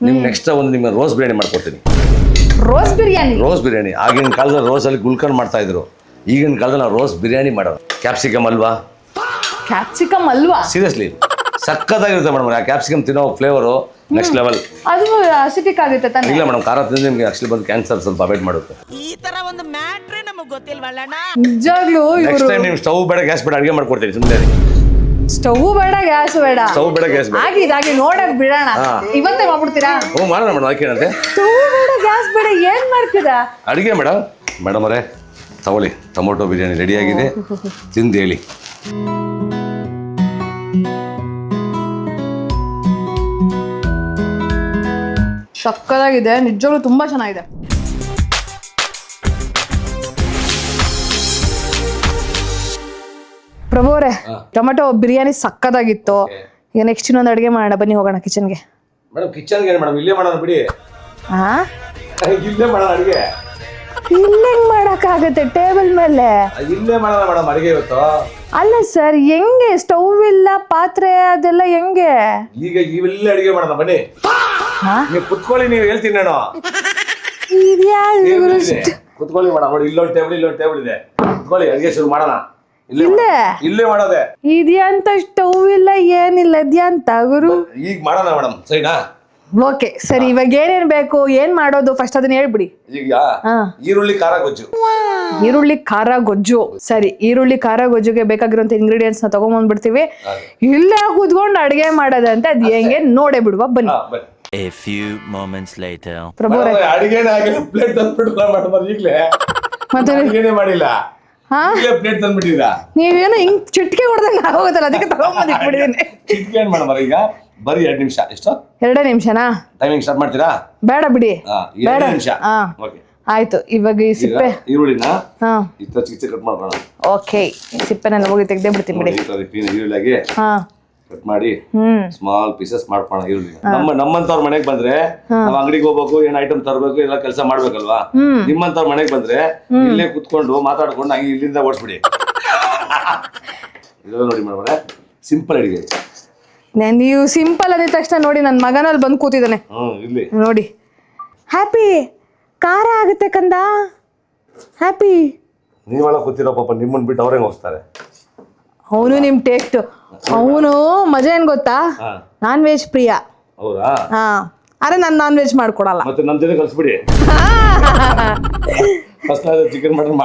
ನಿಮ್ ನೆಕ್ಸ್ಟ್ ಒಂದು ನಿಮ್ಮ ರೋಸ್ ಬಿರಿಯಾನಿ ಮಾಡ್ಕೊಡ್ತೀನಿ. ರೋಸ್ ಬಿರಿಯಾನಿ ಆಗಿನ ಕಾಲದಲ್ಲಿ ರೋಸಲ್ಲಿ ಗುಲ್ಕನ್ ಮಾಡ್ತಾ ಇದ್ರು. ಈಗಿನ ಕಾಲದಲ್ಲಿ ನಾವು ರೋಸ್ ಬಿರಿಯಾನಿ ಮಾಡೋದು. ಕ್ಯಾಪ್ಸಿಕಮ್ ಅಲ್ವಾ ಸೀರಿಯಸ್ಲಿ ಸಕ್ಕತ್ತಾಗಿರುತ್ತೆ ಮೇಡಮ್. ಆ ಕ್ಯಾಪ್ಸಿಕಮ್ ತಿನ್ನೋ ಫ್ಲೇವರು ನೆಕ್ಸ್ಟ್ ಲೆವೆಲ್. ಅದು ಅಸಿಡಿಕ್ ಆಗುತ್ತೆ ತಾನೆ? ಇಲ್ಲ ಮೇಡಮ್, ಖಾರ ತಿಂದ್ರೆ ನಿಮ್ಗೆ ಆಕ್ಚುಲಿ ಬಂದು ಕ್ಯಾನ್ಸರ್ ಸ್ವಲ್ಪ ಅವಾಯ್ಡ್ ಮಾಡುತ್ತೆ. ಈ ತರ ಒಂದು ಮ್ಯಾಟ್ರೇ ನಮಗೆ ಗೊತ್ತಿಲ್ವಲ್ಲಣ್ಣ. ನಿಜಾಗ್ಲೂ ನೆಕ್ಸ್ಟ್ ಟೈಮ್ ನೀವು ಸ್ಟವ್ ಬೇಡ ಗ್ಯಾಸ್ ಬೇಡ ಅಡುಗೆ ಮಾಡ್ಕೊಡ್ತೀನಿ. ಸುಮ್ಮನೆ ಸ್ಟವ್ ಬೇಡ ಗ್ಯಾಸ್ ಬೇಡ ಆಗಿ ನೋಡಕ್ ಬಿಡೋಣ. ಇವತ್ತೇ ಮಾಡ್ಬಿಡ್ತೀರಾ? ಮಾಡೋಣ ಮೇಡಮ್. ಯಾಕೇನಂತೆ ಸ್ಟವ್ ಬೇಡ ಗ್ಯಾಸ್ ಬೇಡ ಏನ್ ಮಾಡ್ತೀರಾ ಅಡುಗೆ ಮೇಡಮ್ ಅವರೇ ತಗೊಳ್ಳಿ. ಟೊಮೊಟೊ ಬಿರಿಯಾನಿ ರೆಡಿ ಆಗಿದೆ, ತಿಂದು ಹೇಳಿ. ಸಕ್ಕತ್ತಾಗಿದೆ, ನಿಜವಾಗ್ಲೂ ತುಂಬಾ ಚೆನ್ನಾಗಿದೆ. ಪ್ರಭು ಅವರೇ, ಟೊಮೆಟೊ ಬಿರಿಯಾನಿ ಸಕ್ಕತ್ತಾಗಿತ್ತು. ಈಗ ನೆಕ್ಸ್ಟ್ ಇನ್ನೊಂದು ಅಡುಗೆ ಮಾಡೋಣ, ಬನ್ನಿ ಹೋಗೋಣ ಕಿಚನ್ಗೆ. ಮೇಡಮ್ ಕಿಚನ್ಗೆ ಮೇಡಮ್ ಇಲ್ಲೇ ಮಾಡೋಣ ಬಿಡಿ. ಇಲ್ಲೇ ಮಾಡೋಣ ಅಡುಗೆ. ಇಲ್ಲೇ ಮಾಡಕ್ಕಾಗತ್ತೆ? ಟೇಬಲ್ ಮೇಲೆ ಇಲ್ಲೇ ಮಾಡೋಣ ಮೇಡಮ್ ಅಡುಗೆ ಇವತ್ತು. ಅಲ್ಲ ಸರ್, ಹೆಂಗೆ ಸ್ಟವ್ ಇಲ್ಲ ಪಾತ್ರೆ ಅದೆಲ್ಲ ಹೆಂಗೆ? ಈಗ ಇವೆಲ್ಲ ಅಡುಗೆ ಮಾಡೋಣ ಬನ್ನಿ. ನೀವು ಕುತ್ಕೊಳ್ಳಿ, ನೀವು ಹೇಳ್ತೀನಿ ನಾನು. ಕುತ್ಕೊಳ್ಳಿ ಮೇಡಮ್. ನೋಡಿ ಇಲ್ಲೊಂದು ಟೇಬಲ್ ಇದೆ. ಕುತ್ಕೊಳ್ಳಿ, ಅಡುಗೆ ಶುರು ಮಾಡೋಣ. ಇಲ್ಲೇ ಮಾಡೋದೆ. ಇದ್ಯಾಂತ ಸ್ಟವ್ ಇಲ್ಲ ಏನಿಲ್ಲ, ಇದ್ಯಾಂತ ಗುರು? ಈಗ ಮಾಡೋಣ ಮೇಡಮ್, ಸರಿನಾ? ಓಕೆ ಸರಿ. ಇವಾಗ ಏನೇನ್ ಬೇಕು, ಏನ್ ಮಾಡೋದು ಫಸ್ಟ್ ಅದನ್ನ ಹೇಳ್ಬಿಡಿ. ಈಗ ಈರುಳ್ಳಿ ಖಾರ ಗೊಜ್ಜು. ಸರಿ, ಈರುಳ್ಳಿ ಖಾರ ಗೊಜ್ಜುಗೆ ಬೇಕಾಗಿರುವಂತ ಇಂಗ್ರೀಡಿಯೆಂಟ್ಸ್ ನ ತಗೊಂಡ್ಬಂದ್ಬಿಡ್ತೀವಿ. ಇಲ್ಲೇ ಕೂತ್ಕೊಂಡು ಅಡ್ಗೆ ಮಾಡೋದಂತೆ ಅದ್ ಹೆಂಗೆ ನೋಡೇ ಬಿಡುವ, ಬನ್ನಿ. A few moments later. ಪ್ರಭು ಅಡಿಗೆನೇ ಆಗಿಲ್ಲ, ಪ್ಲೇಟ್ ತಂದ್ಬಿಟ್ಟು ಮೇಡಮ್. ಈಗಲೇ ಮತ್ತೆ ಅಡಿಗೆನೇ ಮಾಡಿಲ್ಲ, ಪ್ಲೇಟ್ ತಂದ್ಬಿಟ್ಟಿದ್ದೀರಾ. ನೀವೇನೋ ಹಿಂಗ್ ಚಿಟ್ಕೆ ಹೊಡೆದಂಗ ಆಗೋದಲ್ಲ, ಅದಕ್ಕೆ ತಗೊಂಡ್ಬಂದಿಟ್ಬಿಟ್ಟಿದ್ದೀನಿ. ಚಿಟ್ಕೆ ಏನ್ ಮೇಡಮ್? ಈಗ ಬರೀ 2 ನಿಮಿಷ. ಎಷ್ಟು? 2 ನಿಮಿಷನಾ? ಟೈಮಿಂಗ್ ಸ್ಟಾರ್ಟ್ ಮಾಡ್ತೀರಾ? ಬೇಡ ಬಿಡಿ, 2 ನಿಮಿಷ. ಆಯ್ತು. ಇವಾಗ ಈ ಸಿಪ್ಪೆ ಈರುಳ್ಳಿನ ಚಿಕ್ಕ ಕಟ್ ಮಾಡ್ಕೋಣ. ಓಕೆ, ಸಿಪ್ಪೆನೆಲ್ಲ ಹೋಗಿ ತೆಗ್ದೇ ಬಿಡ್ತೀನಿ ಬಿಡಿ. ಈರುಳ್ಳಿಗೆ ಕಟ್ ಮಾಡಿ ಸ್ಮಾಲ್ ಪೀಸಸ್ ಮಾಡ್ಕೋಣ. ಈರುಳ್ಳಿ ನಮ್ಮಂತವ್ರ ಮನೆಗ್ ಬಂದ್ರೆ ನಾವ್ ಅಂಗಡಿಗೆ ಹೋಗ್ಬೇಕು, ಏನ್ ಐಟಮ್ ತರಬೇಕು, ಎಲ್ಲ ಕೆಲಸ ಮಾಡ್ಬೇಕಲ್ವಾ. ನಿಮ್ಮಂತವ್ರ ಮನೆಗ್ ಬಂದ್ರೆ ಇಲ್ಲೇ ಕುತ್ಕೊಂಡು ಮಾತಾಡ್ಕೊಂಡು ಹಂಗೆ ಇಲ್ಲಿಂದ ಓಡಿಸ್ಬಿಡಿ. ಇದೆಲ್ಲ ನೋಡಿ ಮೇಡಮ್, ಸಿಂಪಲ್ ಅಡಿಗೆ. ನೀವು ಸಿಂಪಲ್ ಅಂದಿದ ತಕ್ಷಣ ನೋಡಿ ನನ್ನ ಮಗನಲ್ಲಿ ಬಂದು ಕೂತಿದ್ದಾನೆ. ಇಲ್ಲಿ ನೋಡಿ, ಹ್ಯಾಪಿ ಖಾರ ಆಗುತ್ತೆ ಕಂದ, ಹ್ಯಾಪಿ. ನೀವೆಲ್ಲ ಕೂತಿರೋ ಪಾಪ, ನಿಮ್ಮನ್ ಬಿಟ್ಟು ಅವ್ರೆ ಹೋಗ್ತಾರೆ. ಅವನು ನಿಮ್ ಟೇಸ್ಟ್. ಅವನು ಮಜಾ ಏನ್ ಗೊತ್ತಾ, ನಾನ್ ವೆಜ್ ಪ್ರಿಯ. ಹೌದಾ? ಅರೆ ನಾನು ನಾನ್ ವೆಜ್ ಮಾಡ್ಕೊಡಲ್ಲ. ಮತ್ತೆ ನಮ್ ಜೊತೆ ಕಳ್ಸ್ಬಿಡಿ. ಚಿಕನ್ ಮಟನ್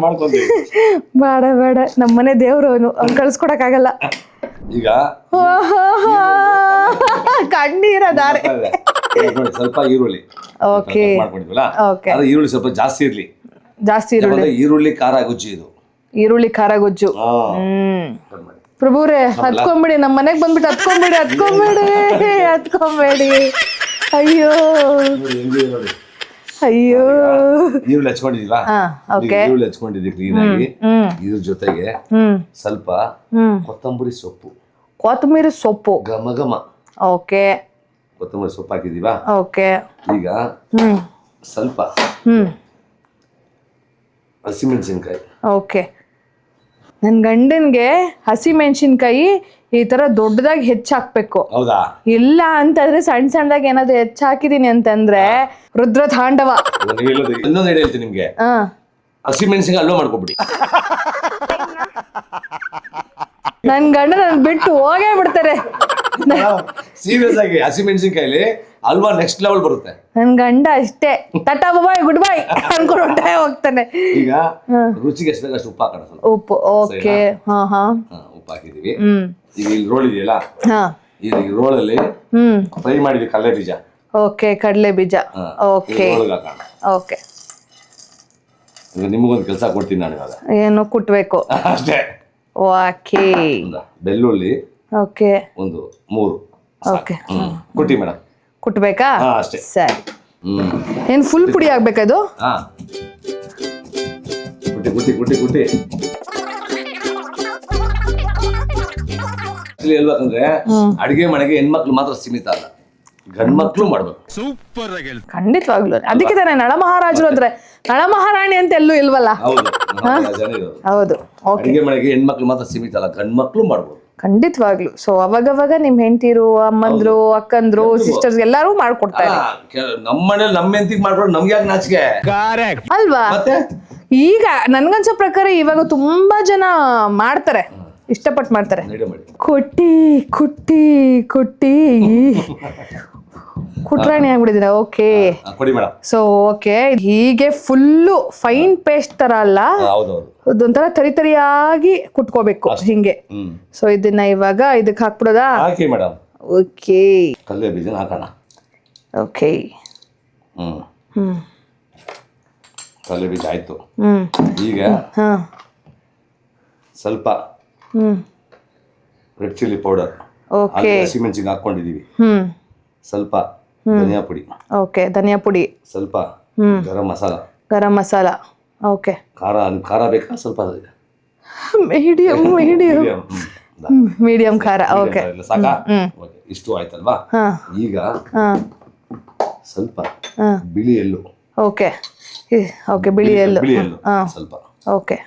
ಮಾಡ್ಕೊಂತೀವಿ. ಬೇಡ, ನಮ್ಮನೆ ದೇವ್ರು ಅವನು, ಅವ್ನು ಕಳ್ಸ್ಕೊಡಕ್ ಆಗಲ್ಲ. ಈಗ ಕಣ್ಣೀರದಾರೆ. ಸ್ವಲ್ಪ ಈರುಳ್ಳಿ ಮಾಡ್ಕೊಂಡಿದ್ವಲ್ಲ, ಈರುಳ್ಳಿ ಸ್ವಲ್ಪ ಜಾಸ್ತಿ ಇರ್ಲಿ. ಈರುಳ್ಳಿ ಖಾರ ಗೊಜ್ಜು. ಇದು ಈರುಳ್ಳಿ ಖಾರ ಗೊಜ್ಜು. ಪ್ರಭುರೇ, ಹತ್ಕೊಂಬಿಡಿ, ನಮ್ಮ ಮನೆಗ್ ಬಂದ್ಬಿಟ್ಟು ಹತ್ಕೊಂಬೇಡಿ. ಅಯ್ಯೋ ಈರುಳ್ಳಿ ಹಚ್ಕೊಂಡಿದೀವಾ? ಈರುಳ್ಳಿ ಹಚ್ಕೊಂಡಿದ್ದೀವಿ ಕ್ಲೀನಾಗಿ. ಇದ್ರ ಜೊತೆಗೆ ಸ್ವಲ್ಪ ಕೊತ್ತಂಬರಿ ಸೊಪ್ಪು ಘಮ. ಓಕೆ, ಕೊತ್ತಂಬರಿ ಸೊಪ್ಪು ಹಾಕಿದೀವಾ? ಓಕೆ. ಈಗ ಸ್ವಲ್ಪ ಹಸಿಮೆಣಸಿನ್ಕಾಯಿ. ಓಕೆ. ನನ್ನ ಗಂಡನ್ಗೆ ಹಸಿಮೆಣಸಿನ್ಕಾಯಿ ಈ ತರ ದೊಡ್ಡದಾಗಿ ಹೆಚ್ಚಾಕ್ಬೇಕು. ಹೌದಾ? ಇಲ್ಲ ಅಂತಂದ್ರೆ ಸಣ್ಣದಾಗಿ ಏನಾದ್ರು ಹೆಚ್ಚಾಕಿದೀನಿ ಅಂತಂದ್ರೆ ರುದ್ರ ತಾಂಡವ. ಇನ್ನೊಂದು ಹೇಳ್ತೀನಿ ನಿಮ್ಗೆ, ಹಸಿಮೆಣಸಿನ್ಕಾಯಿ ಅಲ್ವಾ ಮಾಡ್ಕೊಬಿಡಿ. ನನ್ ಗಂಡ ನನ್ ಬಿಟ್ಟು ಹೋಗೇ ಬಿಡ್ತಾರೆ. ಸೀರಿಯಸ್ ಆಗಿ ಹಸಿಮೆಣಸಿನ್ಕಾಯಿಲಿ ಅಲ್ವಾ ನೆಕ್ಸ್ಟ್ ಲೆವೆಲ್ ಬರುತ್ತೆ. ನನ್ ಗಂಡ ಅಷ್ಟೇ, ಟಾಟಾ ಬಾಯ್ ಗುಡ್ ಬೈ ಅನ್ಕೊಂಡು ಹೊಟ್ಟೆ ಹೋಗ್ತಾನೆ. ಈಗ ರುಚಿಗೆ ಎಷ್ಟು ಬೇಕಷ್ಟು ಉಪ್ಪು ಹಾಕೋಣ. ಉಪ್ಪು. ಓಕೆ. ಉಪ್ಪು ಹಾಕಿದೀವಿ. ಈಗ ಇಲ್ಲಿ ರೋಲ್ ಇದೆಯಲ್ಲ, ಈ ರೋಲಲ್ಲಿ ಫ್ರೈ ಮಾಡಿದ್ವಿ ಕಡಲೆ ಬೀಜ. ಓಕೆ, ಕಡಲೆ ಬೀಜ. Okay, okay. ಈಗ ನಿಮಗೊಂದು ಕೆಲಸ ಕೊಡ್ತೀನಿ ನಾನು ಇವಾಗ. ಏನು ಕುಟ್ಬೇಕು? ಅಷ್ಟೇ. ಓಕೆ. ಬೆಳ್ಳುಳ್ಳಿ ಓಕೆ, ಒಂದು 3. ಓಕೆ. ಕುಟ್ಟಿ ಮೇಡಮ್. ಕುಟ್ಬೇಕಾ? ಅಷ್ಟೇ. ಸರಿ. ಏನ್ ಫುಲ್ ಪುಡಿ ಆಗ್ಬೇಕದು? ಕುಟ್ಟಿ ಹೇಳ್ಬೇಕಂದ್ರೆ ಅಡಿಗೆ ಮನೆಗೆ ಹೆಣ್ಮಕ್ಳು ಮಾತ್ರ ಸೀಮಿತ ಅಲ್ಲ, ಗಂಡ್ಮಕ್ಳು ಮಾಡ್ಬೇಕು. ಸೂಪರ್ ಆಗಿ ಖಂಡಿತವಾಗ್ಲು. ಅದಕ್ಕೆ ತಾನೆ ನಳಮಹಾರಾಜರು ಅಂದ್ರೆ ನಳಮಹಾರಾಣಿ ಅಂತ ಎಲ್ಲೂ ಇಲ್ವಲ್ಲ. ಹೌದು. ಹೌದು. ಅಡಿಗೆ ಮನೆಗೆ ಹೆಣ್ಮಕ್ಳು ಮಾತ್ರ ಸೀಮಿತ ಅಲ್ಲ, ಗಂಡ್ಮಕ್ಳು ಮಾಡ್ಬೋದು. ಖಂಡಿತವಾಗ್ಲು. ಸೊ ಅವಾಗವಾಗ ನಿಮ್ ಹೆಂಡತಿರು, ಅಮ್ಮಂದ್ರು, ಅಕ್ಕಂದ್ರು, ಸಿಸ್ಟರ್ಸ್ ಎಲ್ಲಾರು ಮಾಡ್ಕೊಡ್ತಾರೆ ನಮ್ಮ ಮನೇಲಿ ನಮ್ಮ ಹೆಂಡತಿಗೆ ಮಾಡ್ಕೊಂಡು ನಮ್ಗೆ ಯಾಕೆ ನಾಚಿಕೆ ಅಲ್ವಾ? ಮತ್ತೆ ಈಗ ನನ್ಗನ್ಸೋ ಪ್ರಕಾರ ಇವಾಗ ತುಂಬಾ ಜನ ಮಾಡ್ತಾರೆ, ಇಷ್ಟಪಟ್ಟು ಮಾಡ್ತಾರೆ. ನೈಡೆ ಮಾಡಿ ಕೊಟ್ಟಿ ಕೊಟ್ಟಿ ಕೊಟ್ಟಿ ಕುಟ್ರಾಣಿ ಆಗ್ಬಿಟ್ಟಿದ್ದೀರಾ. ಓಕೆ, ಕೊಡಿ ಮೇಡಮ್. ಸೊ ಓಕೆ, ಹೀಗೆ ಫುಲ್ಲು ಫೈನ್ ಪೇಸ್ಟ್ ತರ ಅಲ್ಲ, ಹೌದೌದು, ಅದೊಂಥರ ತರಿತರಿಯಾಗಿ ಕುಟ್ಕೋಬೇಕು ಹಿಂಗೆ. ಸೊ ಇದನ್ನ ಇವಾಗ ಇದಕ್ಕೆ ಹಾಕ್ಬಿಡೋದಾ? ಹಾಕಿ ಮೇಡಮ್. ಓಕೆ, ಕಲ್ಲೇ ಬೀಜ ಹಾಕೋಣ. ಓಕೆ, ಕಲ್ಲೇ ಬೀಜ ಆಯ್ತು. ಈಗ ಹಾ, ಸ್ವಲ್ಪ ರೆಡ್ ಚಿಲ್ಲಿ ಪೌಡರ್, ಓಕೆ, ಹಸಿಮೆಣಸಿಗೆ ಹಾಕೊಂಡಿದೀವಿ. ಸ್ವಲ್ಪ ಧನಿಯಾ ಪುಡಿ, ಓಕೆ, ಧನಿಯಾ ಪುಡಿ, ಸ್ವಲ್ಪ ಗರಂ ಮಸಾಲ, ಗರಂ ಮಸಾಲ, ಓಕೆ. ಖಾರ ಬೇಕಾ? ಸ್ವಲ್ಪ ಮೀಡಿಯಂ ಮೀಡಿಯಂ ಮೀಡಿಯಂ ಖಾರ, ಓಕೆ. ಸಾಕಾ? ಇಷ್ಟು ಆಯ್ತಲ್ವಾ? ಈಗ ಸ್ವಲ್ಪ ಬಿಳಿ ಎಳ್ಳು, ಓಕೆ ಓಕೆ, ಬಿಳಿ ಎಳ್ಳು, ಬಿಳಿ ಎಳ್ಳು ಸ್ವಲ್ಪ, ಓಕೆ.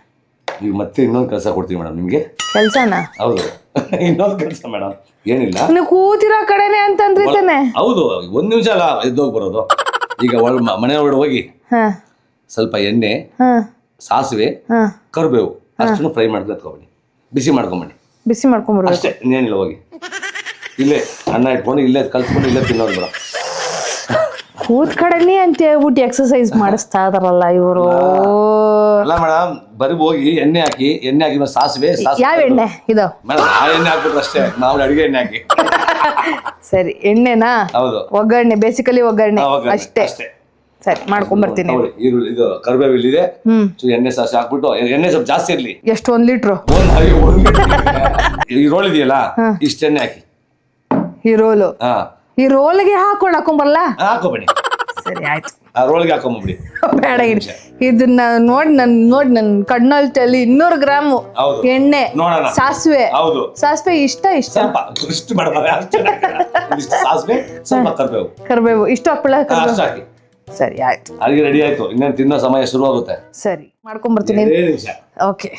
ಈಗ ಮತ್ತೆ ಇನ್ನೊಂದು ಕೆಲಸ ಕೊಡ್ತೀವಿ ಮೇಡಮ್ ನಿಮ್ಗೆ. ಕೆಲ್ಸನಾ? ಹೌದು, ಇನ್ನೊಂದು ಕೆಲಸ ಮೇಡಮ್. ಏನಿಲ್ಲ, ನೀವು ಕೂತಿರೋ ಕಡೆನೆ ಅಂತಂದ್ರಿ ತಾನೆ? ಹೌದು, ಒಂದ್ ನಿಮಿಷ ಅಲ್ಲ ಎದ್ದೋಗಿ ಬರೋದು. ಈಗ ಮನೆ ಒಳಗಡೆ ಹೋಗಿ ಸ್ವಲ್ಪ ಎಣ್ಣೆ, ಸಾಸಿವೆ, ಕರಿಬೇವು ಅಷ್ಟನ್ನು ಫ್ರೈ ಮಾಡ್ಕೊಂಡು ಎತ್ಕೊಂಬನ್ನಿ, ಬಿಸಿ ಮಾಡ್ಕೊಂಬನ್ನಿ. ಬಿಸಿ ಮಾಡ್ಕೊಂಡ್ಬರ್ಬೇಕು ಅಷ್ಟೇ, ಇನ್ನೇನಿಲ್ಲ. ಹೋಗಿ ಇಲ್ಲೇ ಅನ್ನ ಇಟ್ಕೊಂಡು ಇಲ್ಲೇ ಕಲ್ಸ್ಕೊಂಡು ಇಲ್ಲೇ ತಿನ್ನೋದು ಮೇಡಮ್. ಕೂತ್ ಕಡೆನಿ ಅಂತ ಹೇಳ್ಬಿಟ್ಟು ಎಕ್ಸರ್ಸೈಸ್ ಮಾಡಿಸ್ತಾ ಇದಾರಲ್ಲ ಇವರು. ಅಲ್ಲ ಮೇಡಮ್, ಬರೀ ಹೋಗಿ ಎಣ್ಣೆ ಹಾಕಿ ಮತ್ತೆ ಸಾಸಿವೆ. ಯಾವ ಎಣ್ಣೆ ಇದು ಮೇಡಮ್? ಆ ಎಣ್ಣೆ ಹಾಕ್ಬಿಟ್ರೆ ಅಷ್ಟೇ, ಮಾಮೂಲಿ ಅಡಿಗೆ ಎಣ್ಣೆ ಹಾಕಿ. ಸರಿ, ಎಣ್ಣೆನಾ? ಹೌದು, ಒಗ್ಗರಣೆ, ಬೇಸಿಕಲಿ ಒಗ್ಗರಣೆ ಅಷ್ಟೇ. ಸರಿ, ಮಾಡ್ಕೊಂಡ್ ಬರ್ತೀನಿ. ಈರುಳ್ಳಿ, ಇದು ಕರಿಬೇವು ಇಲ್ಲಿದೆ, ಎಣ್ಣೆ ಸಾಸಿ ಹಾಕ್ಬಿಟ್ಟು, ಎಣ್ಣೆ ಸ್ವಲ್ಪ ಜಾಸ್ತಿ ಇರ್ಲಿ. ಎಷ್ಟು? 1 ಲೀಟ್ರು? ಈ ರೋಲ್ ಇದೆಯಲ್ಲ, ಇಷ್ಟ ಎಣ್ಣೆ ಹಾಕಿ. ಈ ರೋಲು? ಈ ರೋಲ್ಗೆ ಹಾಕೊಂಬರಲ್ಲ? ಹಾಕೋಬನ್ನಿ. ಸರಿ, ಆಯ್ತು. ಆ ರೋಲ್ಗೆ ಹಾಕೊಂಬಿಡಿ. ಬೇಡ, ಇದನ್ನ ನೋಡಿ ನನ್ ಕಣ್ಣಲ್ಲಿ ತಲೆ 200 ಗ್ರಾಮು ಎಣ್ಣೆ, ಸಾಸಿವೆ. ಹೌದು, ಸಾಸಿವೆ ಇಷ್ಟ ಸ್ವಲ್ಪ ಇಷ್ಟು ಸಾಸಿವೆ, ಸ್ವಲ್ಪ ಕರಿಬೇವು ಇಷ್ಟು ಹಾಕ್ಬಿಡ. ಹಾಕಿ. ಸರಿ, ಆಯ್ತು. ಅಲ್ಲಿಗೆ ರೆಡಿ ಆಯ್ತು. ಇನ್ನೇನು ತಿನ್ನೋ ಸಮಯ ಶುರು ಆಗುತ್ತೆ. ಸರಿ, ಮಾಡ್ಕೊಂಡ್ ಬರ್ತೀನಿ. ಓಕೆ.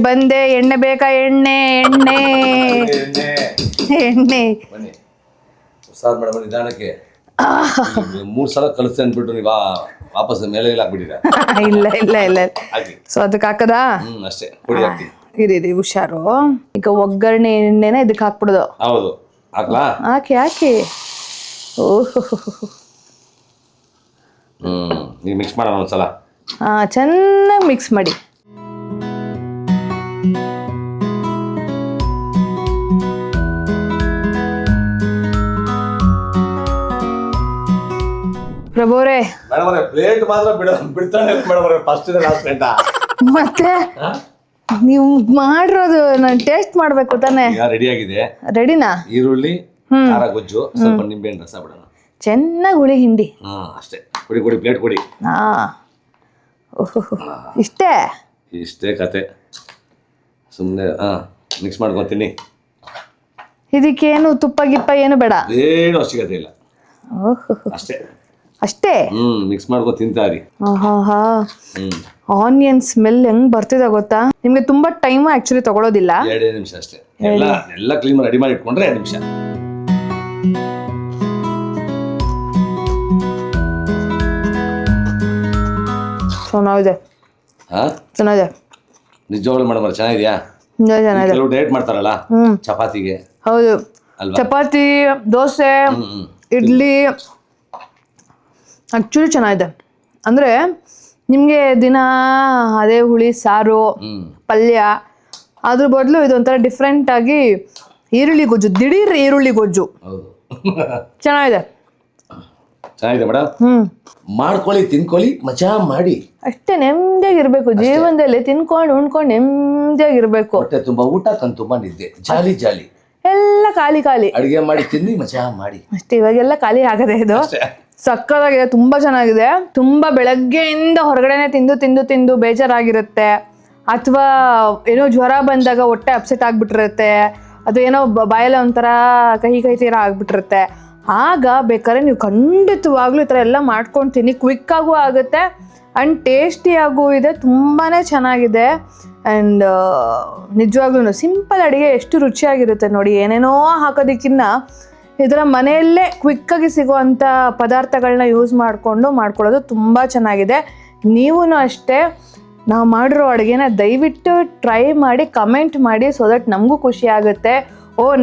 ಬಂದೆ. ಎಣ್ಣೆ ಬೇಕಾ? ಎಣ್ಣೆ ಎಣ್ಣೆ ಎಣ್ಣೆ. ಮೇಡಮ್, ನಿಧಾನಕ್ಕೆ 3 ಸಲ ಕಲಿಸ್ತೇನೆ ಅಂದ್ಬಿಟ್ಟು ನೀವು ವಾಪಸ್ ಮೇಲೆ ಹಾಕ್ಬಿಟ್ಟಿರ. ಇಲ್ಲ. ಸೊ ಅದಕ್ಕೆ ಹಾಕದಾ? ಅಷ್ಟೇ, ಪುಡಿ ಹಾಕಿ. ಇರಿ, ಹುಷಾರು. ಈಗ ಒಗ್ಗರಣೆ ಎಣ್ಣೆನ ಇದಕ್ಕೆ ಹಾಕ್ಬಿಡೋದು? ಹೌದು, ಹಾಕ್ಲಾ? ಹಾಕಿ. ಓಹೋ, ನೀವು ಮಿಕ್ಸ್ ಮಾಡೋಣ ಒಂದ್ಸಲ. ಚೆನ್ನಾಗಿ ಮಿಕ್ಸ್ ಮಾಡಿ. ಪ್ರಭುರೇ, ಪ್ಲೇಟ್ ಮಾತ್ರ ಬಿಡ್ತಾನೆ ಫಸ್ಟ್ ಮತ್ತೆ ನೀವು ಮಾಡಿರೋದು ನಾನು ಟೇಸ್ಟ್ ಮಾಡ್ಬೇಕು ತಾನೆ? ರೆಡಿ ಆಗಿದೆ. ರೆಡಿನಾ? ಈರುಳ್ಳಿ, ಖಾರ ಗೊಜ್ಜು, ಸ್ವಲ್ಪ ನಿಂಬೆಹಣ್ಣು ರಸ ಬಿಡೋಣ. ಚೆನ್ನಾಗಿ ಹುಳಿ ಹಿಂಡಿ. ಅಷ್ಟೇ, ಕೊಡಿ ಪ್ಲೇಟ್ ಕೊಡಿ. ಇಷ್ಟೇ ಕತೆ. ಸುಮ್ಮನೆ ಮಿಕ್ಸ್ ಮಾಡ್ಕೊತೀನಿ. ಇದಕ್ಕೇನು ತುಪ್ಪ ಗಿಪ್ಪ ಏನು ಬೇಡ? ಏನು ಅವಶ್ಯಕತೆ ಇಲ್ಲ, ಅಷ್ಟೇ. ಮಿಕ್ಸ್ ಮಾಡ್ಕೊ ತಿಂತಾರಿ. ಆನಿಯನ್ ಸ್ಮೆಲ್ ಹೆಂಗ್ ಬರ್ತಿದೆ ಗೊತ್ತಾ? ನಿಮ್ಗೆ ತುಂಬಾ ಟೈಮ್ ಆಕ್ಚುಲಿ ತಗೊಳೋದಿಲ್ಲ, 2 ನಿಮಿಷ ಅಷ್ಟೇ. ಎಲ್ಲ ಕ್ಲೀನ್ ರೆಡಿ ಮಾಡಿ ಇಟ್ಕೊಂಡ್ರೆ 2 ನಿಮಿಷ. ಚೆನ್ನಾಗಿದೆ. ನಿಜವಾಗ್ಲೂ ಮೇಡಮ್ ಚೆನ್ನಾಗಿದ್ಯಾ? ಕೆಲವು ಡಯಟ್ ಮಾಡ್ತಾರಲ್ಲ ಚಪಾತಿಗೆ. ಹೌದು, ಚಪಾತಿ, ದೋಸೆ, ಇಡ್ಲಿ ಆಕ್ಚುಲಿ ಚೆನ್ನಾಗಿದೆ. ಅಂದ್ರೆ ನಿಮ್ಗೆ ದಿನ ಅದೇ ಹುಳಿ ಸಾರು, ಪಲ್ಯ, ಅದ್ರ ಬದಲು ಇದೊಂಥರ ಡಿಫ್ರೆಂಟ್ ಆಗಿ ಈರುಳ್ಳಿ ಗೊಜ್ಜು, ದಿಢೀರ್ ಈರುಳ್ಳಿ ಗೊಜ್ಜು ಚೆನ್ನಾಗಿದೆ ಮೇಡಮ್. ಮಾಡ್ಕೊಳ್ಳಿ, ತಿನ್ಕೊಳ್ಳಿ, ಮಜಾ ಮಾಡಿ. ಅಷ್ಟೇ, ನೆಮ್ಮದಿಯಾಗಿರ್ಬೇಕು ಜೀವನದಲ್ಲಿ. ತಿನ್ಕೊಂಡು ಉಣ್ಕೊಂಡು ನೆಮ್ಮದಿಯಾಗಿರ್ಬೇಕು. ಹೊಟ್ಟೆ ತುಂಬಾ ಊಟ, ಕಣ್ ತುಂಬಾ ನಿದ್ದೆ, ಜಾಲಿ ಜಾಲಿ. ಎಲ್ಲ ಖಾಲಿ ಅಡಿಗೆ ಮಾಡಿ ತಿನ್ನಿ, ಮಜಾ ಮಾಡಿ ಅಷ್ಟೇ. ಇವಾಗೆಲ್ಲ ಖಾಲಿ ಆಗದೆ. ಇದು ಸಕ್ಕತ್ತಾಗಿದೆ, ತುಂಬಾ ಚೆನ್ನಾಗಿದೆ. ತುಂಬಾ ಬೆಳಗ್ಗೆಯಿಂದ ಹೊರಗಡೆನೆ ತಿಂದು ಬೇಜಾರಾಗಿರುತ್ತೆ, ಅಥವಾ ಏನೋ ಜ್ವರ ಬಂದಾಗ ಹೊಟ್ಟೆ ಅಪ್ಸೆಟ್ ಆಗ್ಬಿಟ್ಟಿರುತ್ತೆ, ಅದು ಏನೋ ಬಾಯೆಲ್ಲ ಒಂಥರ ಕಹಿ ಕಹಿ ತೀರ ಆಗ್ಬಿಟ್ಟಿರುತ್ತೆ. ಆಗ ಬೇಕಾದ್ರೆ ನೀವು ಖಂಡಿತವಾಗ್ಲೂ ಈ ಥರ ಎಲ್ಲ ಮಾಡ್ಕೊಂಡು ತಿನ್ನಿ. ಕ್ವಿಕ್ಕಾಗೂ ಆಗುತ್ತೆ ಆ್ಯಂಡ್ ಟೇಸ್ಟಿಯಾಗೂ ಇದೆ, ತುಂಬಾ ಚೆನ್ನಾಗಿದೆ. ಆ್ಯಂಡ್ ನಿಜವಾಗ್ಲೂ ಸಿಂಪಲ್ ಅಡುಗೆ ಎಷ್ಟು ರುಚಿಯಾಗಿರುತ್ತೆ ನೋಡಿ. ಏನೇನೋ ಹಾಕೋದಕ್ಕಿಂತ ಇದರ ಮನೆಯಲ್ಲೇ ಕ್ವಿಕ್ಕಾಗಿ ಸಿಗುವಂಥ ಪದಾರ್ಥಗಳನ್ನ ಯೂಸ್ ಮಾಡಿಕೊಂಡು ಮಾಡ್ಕೊಳ್ಳೋದು ತುಂಬ ಚೆನ್ನಾಗಿದೆ. ನೀವೂ ಅಷ್ಟೇ ನಾವು ಮಾಡಿರೋ ಅಡುಗೆನ ದಯವಿಟ್ಟು ಟ್ರೈ ಮಾಡಿ ಕಮೆಂಟ್ ಮಾಡಿ, ಸೊ ದಟ್ ನಮಗೂ ಖುಷಿ ಆಗುತ್ತೆ.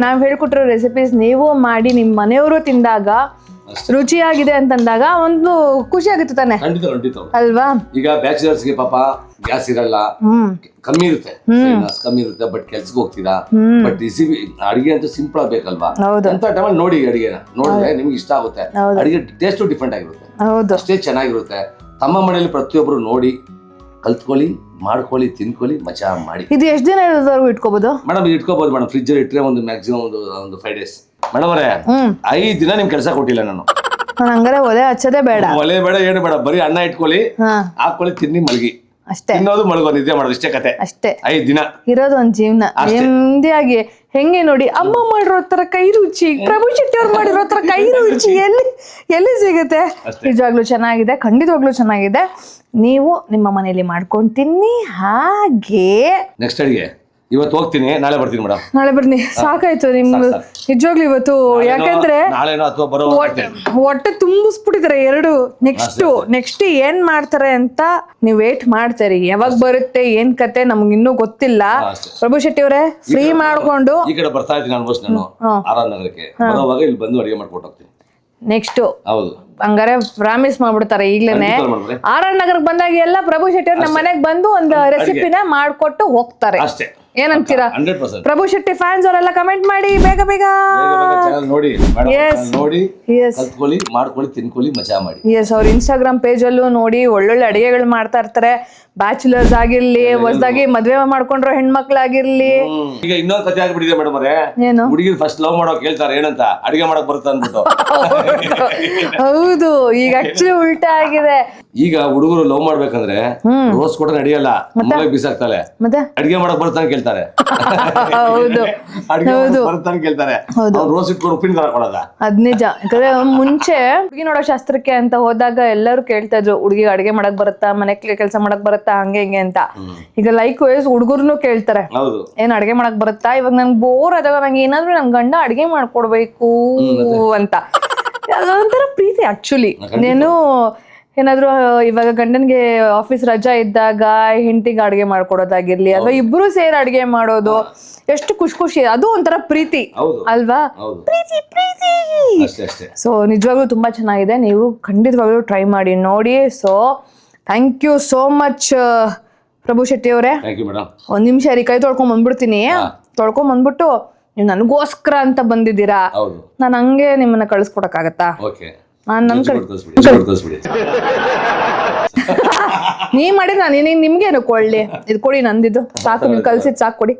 ನಾವು ಹೇಳ್ಕೊಟ್ಟಿರೋ ರೆಸಿಪೀಸ್ ನೀವು ಮಾಡಿ ನಿಮ್ಮ ಮನೆಯವರು ತಿಂದಾಗ ರುಚಿಯಾಗಿದೆ ಅಂತಂದಾಗ ಒಂದು ಖುಷಿ ಆಗುತ್ತೆ ತಾನೆ, ಖಂಡಿತ ಅಲ್ವಾ? ಈಗ ಬ್ಯಾಚುಲರ್ಸ್ಗೆ ಪಾಪ ಗ್ಯಾಸ್ ಇರಲ್ಲ, ಕಮ್ಮಿ ಇರುತ್ತೆ, ಕಮ್ಮಿ ಇರುತ್ತೆ, ಬಟ್ ಕೆಲ್ಸಕ್ಕೆ ಹೋಗ್ತೀರಾ, ಬಟ್ ರೆಸಿಪಿ ಅಡಿಗೆ ಅಂತ ಸಿಂಪಲ್ ಆಗ್ಬೇಕಲ್ವಾ ಅಂತ ಟೈಮಲ್ಲಿ ನೋಡಿ ಅಡಿಗೆನ ನೋಡಿದ್ರೆ ನಿಮ್ಗೆ ಇಷ್ಟ ಆಗುತ್ತೆ. ಅಡಿಗೆ ಟೇಸ್ಟ್ ಡಿಫ್ರೆಂಟ್ ಆಗಿರುತ್ತೆ, ಅಷ್ಟೇ ಚೆನ್ನಾಗಿರುತ್ತೆ. ತಮ್ಮ ಮನೆಯಲ್ಲಿ ಪ್ರತಿಯೊಬ್ರು ನೋಡಿ ಕಲ್ತ್ಕೊಳ್ಳಿ, ಮಾಡ್ಕೊಳ್ಳಿ, ತಿನ್ಕೊಳ್ಳಿ, ಮಜಾ ಮಾಡಿ. ಇದು ಎಷ್ಟು ದಿನ ಇಟ್ಕೋಬಹುದು ಮೇಡಮ್? ಇಟ್ಕೋಬಹುದು ಮೇಡಮ್, ಫ್ರಿಜ್ ಅಲ್ಲಿ ಇಟ್ಟರೆ ಒಂದು ಮ್ಯಾಕ್ಸಿಮಮ್ ಒಂದು 5 days. ಮೇಡಮ್ ಅವರೇ 5 ದಿನ ನಿಮ್ ಕೆಲಸ ಕೊಟ್ಟಿಲ್ಲ ನಾನು. ಹಂಗಾರೆ ಒಲೆ ಹಚ್ಚೋದೇ ಬೇಡ, ಒಲೆ ಬೇಡ, ಏನು ಬೇಡ, ಬರೀ ಅನ್ನ ಇಟ್ಕೊಳ್ಳಿ, ಹಾಕೊಳ್ಳಿ, ತಿನ್ನಿ, ಮಲಗಿ ಅಷ್ಟೇ. ತಿನ್ನೋದು ಮಲಗೋ, ನಿದ್ದೆ ಮಾಡೋದು, ಇಷ್ಟೇ ಕತೆ. ಅಷ್ಟೇ 5 ದಿನ ಇರೋದು ಒಂದ್ ಜೀವನ ನೆಮ್ಮದಿಯಾಗಿ. ಹೆಂಗೆ ನೋಡಿ, ಅಮ್ಮ ಮಾಡಿರೋ ತರ ಕೈ ರುಚಿ, ಪ್ರಭು ಶೆಟ್ಟಿ ಅವ್ರು ಮಾಡಿರೋ ತರ ಕೈ ರುಚಿ ಎಲ್ಲಿ ಸಿಗುತ್ತೆ? ನಿಜವಾಗ್ಲೂ ಚೆನ್ನಾಗಿದೆ, ಖಂಡಿತವಾಗ್ಲೂ ಚೆನ್ನಾಗಿದೆ. ನೀವು ನಿಮ್ಮ ಮನೆಯಲ್ಲಿ ಮಾಡ್ಕೊಂಡು ತಿನ್ನಿ. ಹಾಗೆ ನೆಕ್ಸ್ಟ್ ಅಡಿಗೆ ಇವತ್ತು ಹೋಗ್ತೀನಿ, ನಾಳೆ ಬರ್ತೀನಿ ಮೇಡಮ್. ನಾಳೆ ಬರ್ತೀನಿ, ಸಾಕಾಯ್ತು ನಿಮ್ಗೆ ನಿಜವಾಗ್ಲೂ ಇವತ್ತು. ಯಾಕಂದ್ರೆ ನಾಳೆನೋ ಅಥವಾ ಬರೋ ಹೊಟ್ಟೆ ತುಂಬಿಸ್ಬಿಟ್ಟಿದ್ದಾರೆ ಎರಡು. ನೆಕ್ಸ್ಟ್ ಏನ್ ಮಾಡ್ತಾರೆ ಅಂತ ನೀವು ವೇಟ್ ಮಾಡ್ತೀರಿ, ಯಾವಾಗ ಬರುತ್ತೆ ಏನ್ ಕತೆ ನಮ್ಗೆ ಇನ್ನೂ ಗೊತ್ತಿಲ್ಲ. ಪ್ರಭು ಶೆಟ್ಟಿ ಅವರೇ ಫ್ರೀ ಮಾಡ್ಕೊಂಡು ಈ ಕಡೆ ಬರ್ತಾ ಇದ್ದೀನಿ ಆಲ್ಮೋಸ್ಟ್ ನಾನು ಆರ್ ನಗರಕ್ಕೆ. ಬರೋವಾಗ ಇಲ್ಲಿ ಬಂದು ಅಡಿಗೆ ಮಾಡ್ಕೊಟ್ಟು ಹೋಗ್ತೀನಿ. ನೆಕ್ಸ್ಟ್ ಹೌದು, ಹಂಗಾರೆ ಪ್ರಾಮಿಸ್ ಮಾಡ್ಬಿಡ್ತಾರೆ ಈಗ್ಲೇನೆ. ಆರ್ ನಗರಕ್ಕೆ ಬಂದಾಗ ಎಲ್ಲ ಪ್ರಭು ಶೆಟ್ಟಿ ಅವ್ರು ನಮ್ಮ ಮನೆಗೆ ಬಂದು ಒಂದು ರೆಸಿಪಿನ ಮಾಡ್ಕೊಟ್ಟು ಹೋಗ್ತಾರೆ. ಅಷ್ಟೇ, ಏನಂತೀರಾ? 100%. ಪ್ರಭು ಶೆಟ್ಟಿ ಫ್ಯಾನ್ಸ್ ಅವರೆಲ್ಲ ಕಮೆಂಟ್ ಮಾಡಿ ಬೇಗ ನೋಡಿ, ಕಲ್ತ್ಕೊಳ್ಳಿ, ಮಾಡ್ಕೊಳ್ಳಿ, ತಿನ್ಕೊಳ್ಳಿ, ಮಜಾ ಮಾಡಿ. ಎಸ್, ಅವ್ರ ಇನ್ಸ್ಟಾಗ್ರಾಮ್ ಪೇಜ್ ಅಲ್ಲೂ ನೋಡಿ ಒಳ್ಳೊಳ್ಳೆ ಅಡಿಗೆಗಳು ಮಾಡ್ತಾ ಇರ್ತಾರೆ. ಬ್ಯಾಚುಲರ್ಸ್ ಆಗಿರ್ಲಿ, ಹೊಸದಾಗಿ ಮದ್ವೆ ಮಾಡ್ಕೊಂಡ್ರೋ ಹೆಣ್ಮಕ್ಳಾಗಿರ್ಲಿ. ಈಗ ಇನ್ನೊಂದ್ ಕತೆ ಆಗ್ಬಿಟ್ಟಿದೆ ಮೇಡಮ್ ಅವರೇ. ಏನು? ಹುಡುಗಿರು ಫಸ್ಟ್ ಲವ್ ಮಾಡೋಕ್ ಹೇಳ್ತಾರೆ ಏನಂತ, ಅಡಿಗೆ ಮಾಡಕ್ ಬರುತ್ತೆ ಅಂದ್ಬಿಟ್ಟು. ಹೌದು, ಈಗ ಆಕ್ಚುಲಿ ಉಲ್ಟಾ ಆಗಿದೆ. ಈಗ ಹುಡುಗರು ಲವ್ ಮಾಡ್ಬೇಕಂದ್ರೆ ರೋಸ್ ಕೊಟ್ರೆ ನಡೆಯಲ್ಲ, ಬಿಸಾಕ್ತಾರೆ. ಮತ್ತೆ ಅಡಿಗೆ ಮಾಡಕ್ ಬರ್ತಾನೆ ಕೇಳ್ತಾರೆ. ಹೌದು, ಅಡಿಗೆ ಬರ್ತಾನೆ ಕೇಳ್ತಾರೆ. ರೋಸ್ ಇಟ್ಕೊಂಡು ಉಪ್ಪಿನ ಖಾರ ಕೊಡೋದ? ಅದ್ ನಿಜ. ಯಾಕಂದ್ರೆ ಮುಂಚೆ ಹುಡುಗಿ ನೋಡೋ ಶಾಸ್ತ್ರಕ್ಕೆ ಅಂತ ಹೋದಾಗ ಎಲ್ಲರೂ ಕೇಳ್ತಾ ಇದ್ರು, ಹುಡುಗಿ ಅಡಿಗೆ ಮಾಡಕ್ ಬರುತ್ತಾ, ಮನೆ ಕೆಲಸ ಮಾಡಕ್ ಬರುತ್ತಾ, ಹಂಗೆ ಹಿಂಗೆ ಅಂತ. ಈಗ ಲೈಕ್ ವೈಸ್ ಹುಡುಗರ್ನು ಕೇಳ್ತಾರೆ, ಏನ್ ಅಡಿಗೆ ಮಾಡಕ್ ಬರುತ್ತಾ? ಇವಾಗ ನನ್ಗೆ ಬೋರ್ ಆದಾಗ ನಂಗೆ ಏನಾದ್ರು ನನ್ ಗಂಡ ಅಡಿಗೆ ಮಾಡ್ಕೊಡ್ಬೇಕು ಅಂತ. ಅದೊಂಥರ ಪ್ರೀತಿ ಆಕ್ಚುಲಿ. నేను ಏನಾದ್ರು ಇವಾಗ ಗಂಡನ್ಗೆ ಆಫೀಸ್ ರಜಾ ಇದ್ದಾಗ ಹೆಂಡತಿಗೆ ಅಡಿಗೆ ಮಾಡ್ಕೊಡೋದಾಗಿರ್ಲಿ, ಅಥವಾ ಇಬ್ರು ಸೇರಿ ಅಡಿಗೆ ಮಾಡೋದು, ಎಷ್ಟು ಖುಷಿ. ಅದು ಒಂಥರ ಪ್ರೀತಿ ಅಲ್ವಾ? ಪ್ರೀತಿ. ಸೊ ನಿಜವಾಗ್ಲೂ ತುಂಬಾ ಚೆನ್ನಾಗಿದೆ, ನೀವು ಖಂಡಿತವಾಗ್ಲೂ ಟ್ರೈ ಮಾಡಿ ನೋಡಿ. So thank you so much Prabhu Shetty ಅವರೇ. ಒಂದ್ ನಿಮಿಷ ರೀ, ಕೈ ತೊಳ್ಕೊಂಡ್ ಬಂದ್ಬಿಡ್ತೀನಿ. ತೊಳ್ಕೊಂಡ್ ಬಂದ್ಬಿಟ್ಟು ನೀವು ನನಗೋಸ್ಕರ ಅಂತ ಬಂದಿದ್ದೀರಾ, ನಾನು ಹಂಗೆ ನಿಮ್ಮನ್ನ ಕಳಿಸ್ಕೊಡಕ್ಕಾಗತ್ತಾ? ನೀವ್ ಮಾಡಿದ್ರೆ ನಾನು ನಿಮ್ಗೇನು ಕೊಳ್ಳಿ, ಇದು ಕೊಡಿ, ನಂದಿದ್ದು ಸಾಕು, ನೀವು ಕಲ್ಸಿದ್ ಸಾಕು, ಕೊಡಿ,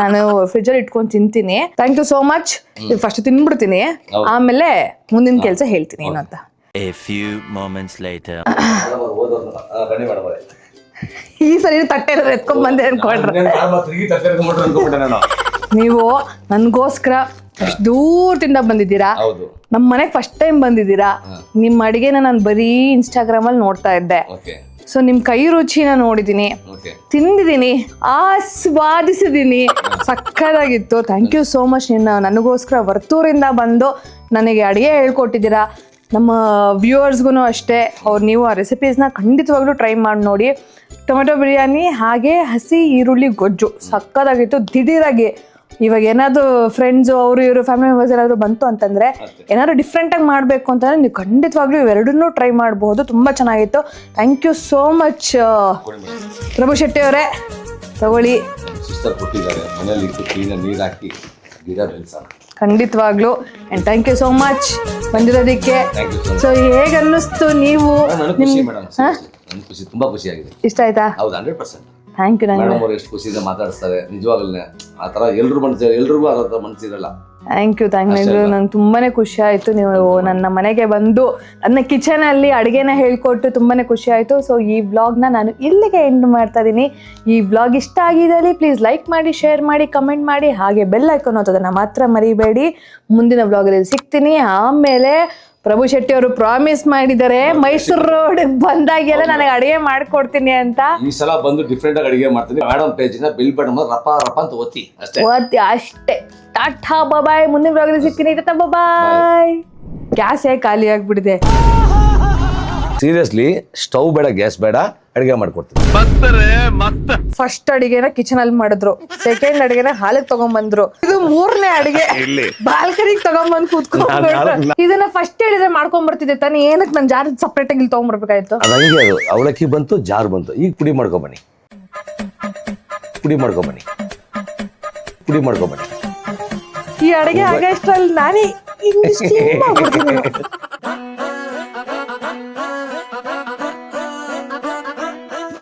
ನಾನು ಫ್ರಿಜ್ ಅಲ್ಲಿ ಇಟ್ಕೊಂಡು ತಿಂತೀನಿ. Thank you so much. First ತಿನ್ಬಿಡ್ತೀನಿ, ಆಮೇಲೆ ಮುಂದಿನ ಕೆಲಸ ಹೇಳ್ತೀನಿ ಏನಂತ. A few moments later. ಈ ಸರಿ ತಟ್ಟೆ ಎತ್ಕೊಂಡ್ ಬಂದೆ ಅನ್ಕೊಂಡ್ರೆ ನೀವು ನನ್ಗೋಸ್ಕರ ಅಷ್ಟು ದೂರದಿಂದ ಬಂದಿದ್ದೀರಾ. ನಮ್ಮ ಮನೆಗೆ ಫಸ್ಟ್ ಟೈಮ್ ಬಂದಿದ್ದೀರಾ. ನಿಮ್ಮ ಅಡಿಗೆನ ನಾನು ಬರೀ ಇನ್ಸ್ಟಾಗ್ರಾಮ್ ಅಲ್ಲಿ ನೋಡ್ತಾ ಇದ್ದೆ. ಸೊ ನಿಮ್ ಕೈ ರುಚಿನ ನೋಡಿದೀನಿ, ತಿಂದಿದ್ದೀನಿ, ಆಸ್ವಾದಿಸಿದೀನಿ, ಸಕ್ಕದಾಗಿತ್ತು. Thank you so much. ನನಗೋಸ್ಕರ ವರ್ತೂರಿಂದ ಬಂದು ನನಗೆ ಅಡಿಗೆ ಹೇಳ್ಕೊಟ್ಟಿದ್ದೀರಾ. ನಮ್ಮ ವ್ಯೂವರ್ಸ್ಗೂ ಅಷ್ಟೇ, ನೀವು ಆ ರೆಸಿಪೀಸ್ನ ಖಂಡಿತವಾಗ್ಲೂ ಟ್ರೈ ಮಾಡಿ ನೋಡಿ. ಟೊಮೆಟೊ ಬಿರಿಯಾನಿ ಹಾಗೆ ಹಸಿ ಈರುಳ್ಳಿ ಗೊಜ್ಜು ಸಕ್ಕದಾಗಿತ್ತು. ದಿಢೀರಾಗಿ ಇವಾಗ ಏನಾದರೂ ಫ್ರೆಂಡ್ಸು ಇವರು ಫ್ಯಾಮಿಲಿ ಮೆಂಬರ್ಸ್ ಏನಾದರೂ ಬಂತು ಅಂತಂದರೆ, ಏನಾದರೂ ಡಿಫ್ರೆಂಟಾಗಿ ಮಾಡಬೇಕು ಅಂತಂದರೆ ನೀವು ಖಂಡಿತವಾಗ್ಲೂ ಇವೆರಡನ್ನೂ ಟ್ರೈ ಮಾಡಬಹುದು. ತುಂಬ ಚೆನ್ನಾಗಿತ್ತು. Thank you so much Prabhu Shetty ಅವರೇ. ತಗೊಳ್ಳಿ, ಖಂಡಿತವಾಗ್ಲೂ. And thank you so much ಬಂದಿರೋದಕ್ಕೆ. ಸೊ ಹೇಗೆ ಅನ್ನಿಸ್ತು ನೀವು? ತುಂಬಾ ಖುಷಿಯಾಗಿದೆ. ಇಷ್ಟ ಆಯ್ತಾ? ಹೌದು, 100%. Thank you. ಮೇಡಮ್ ಅವರು ಎಷ್ಟು ಖುಷಿಯಿಂದ ಮಾತಾಡಿಸ್ತಾರೆ ನಿಜವಾಗ್ಲೂ. ಆ ಥರ ಎಲ್ರಿಗೂ ಆ ಥರ ಮನಸ್ಸಿರಲ್ಲ. ಥ್ಯಾಂಕ್ ಯು ನಂಗೆ ತುಂಬಾನೇ ಖುಷಿ ಆಯ್ತು ನೀವು ನನ್ನ ಮನೆಗೆ ಬಂದು ನನ್ನ ಕಿಚನ್ ಅಲ್ಲಿ ಅಡುಗೆನ ಹೇಳ್ಕೊಟ್ಟು ತುಂಬಾನೇ ಖುಷಿ ಆಯ್ತು. ಸೊ ಈ ವ್ಲಾಗ್ನ ನಾನು ಇಲ್ಲಿಗೆ ಎಂಡ್ ಮಾಡ್ತಾ ಇದ್ದೀನಿ. ಈ ವ್ಲಾಗ್ ಇಷ್ಟ ಆಗಿದ್ದಲ್ಲಿ ಪ್ಲೀಸ್ ಲೈಕ್ ಮಾಡಿ, ಶೇರ್ ಮಾಡಿ, ಕಮೆಂಟ್ ಮಾಡಿ, ಹಾಗೆ ಬೆಲ್ ಐಕಾನ್ ಒತ್ತೋದನ್ನ ಮಾತ್ರ ಮರಿಬೇಡಿ. ಮುಂದಿನ ವ್ಲಾಗಲ್ಲಿ ಸಿಗ್ತೀನಿ. ಆಮೇಲೆ ಪ್ರಭು ಶೆಟ್ಟಿ ಅವರು ಪ್ರಾಮಿಸ್ ಮಾಡಿದ್ದಾರೆ ಮೈಸೂರು ರೋಡ್ ಬಂದಾಗೆಲ್ಲ ನನಗೆ ಅಡಿಗೆ ಮಾಡ್ಕೊಡ್ತೀನಿ ಅಂತ. ಈ ಸಲ ಬಂದು ಡಿಫ್ರೆಂಟ್ ಆಗಿ ಅಡಿಗೆ ಮಾಡ್ತೀನಿ. ಮೇಡಮ್ ಪೇಜಿನ ಬಿಲ್ ಬಟನ್ ರಪ ರಪ ಅಂತ ಒತ್ತಿ ಅಷ್ಟೇ. ಟಾಟಾ ಬಾಯ್. ಮುಂದಿನ ವ್ಲಾಗಲ್ಲಿ ಸಿಗ್ತೀನಿ. ಟಾಟಾ ಬಾಯ್. ಗ್ಯಾಸ್ ಹೇಗೆ ಖಾಲಿ ಆಗ್ಬಿಟ್ಟಿದೆ. ಸೀರಿಯಸ್ಲಿ ಸ್ಟವ್ ಬೇಡ, ಗ್ಯಾಸ್ ಬೇಡ, ಅಡಿಗೆ ಮಾಡ್ಕೊಡ್ತೀನಿ. ಫಸ್ಟ್ ಅಡಿಗೆನ ಕಿಚನ್ ಅಲ್ಲಿ ಮಾಡಿದ್ರು, ಸೆಕೆಂಡ್ ಅಡಿಗೆನ ಹಾಲಿಗೆ ತಗೊಂಡ್ಬಂದ್ರು, ಇದು 3ನೇ ಅಡಿಗೆ ಬಾಲ್ಕನಿಗೆ ತಗೊಂಡ್ಬಂದ್ ಕೂತ್ಕೊಂಡು. ಇದನ್ನ ಫಸ್ಟ್ ಹೇಳಿದ್ರೆ ಮಾಡ್ಕೊಂಡ್ ಬರ್ತಿದ್ದೆ ತಾನೇ, ಏನಕ್ಕೆ ನನ್ ಜಾರ್ ಸಪ್ರೇಟ್ ಆಗಿ ಇಲ್ಲಿ ತಗೊಂಡ್ಬರ್ಬೇಕಾಯ್ತು? ಅದು ಅವಲಕ್ಕಿ ಬಂತು, ಜಾರ್ ಬಂತು. ಈಗ ಪುಡಿ ಮಾಡ್ಕೊಂಬನ್ನಿ. ಈ ಅಡಿಗೆ ಆಗಷ್ಟರಲ್ಲಿ ನಾನೇ ಇಂಗ್ಲಿಷ್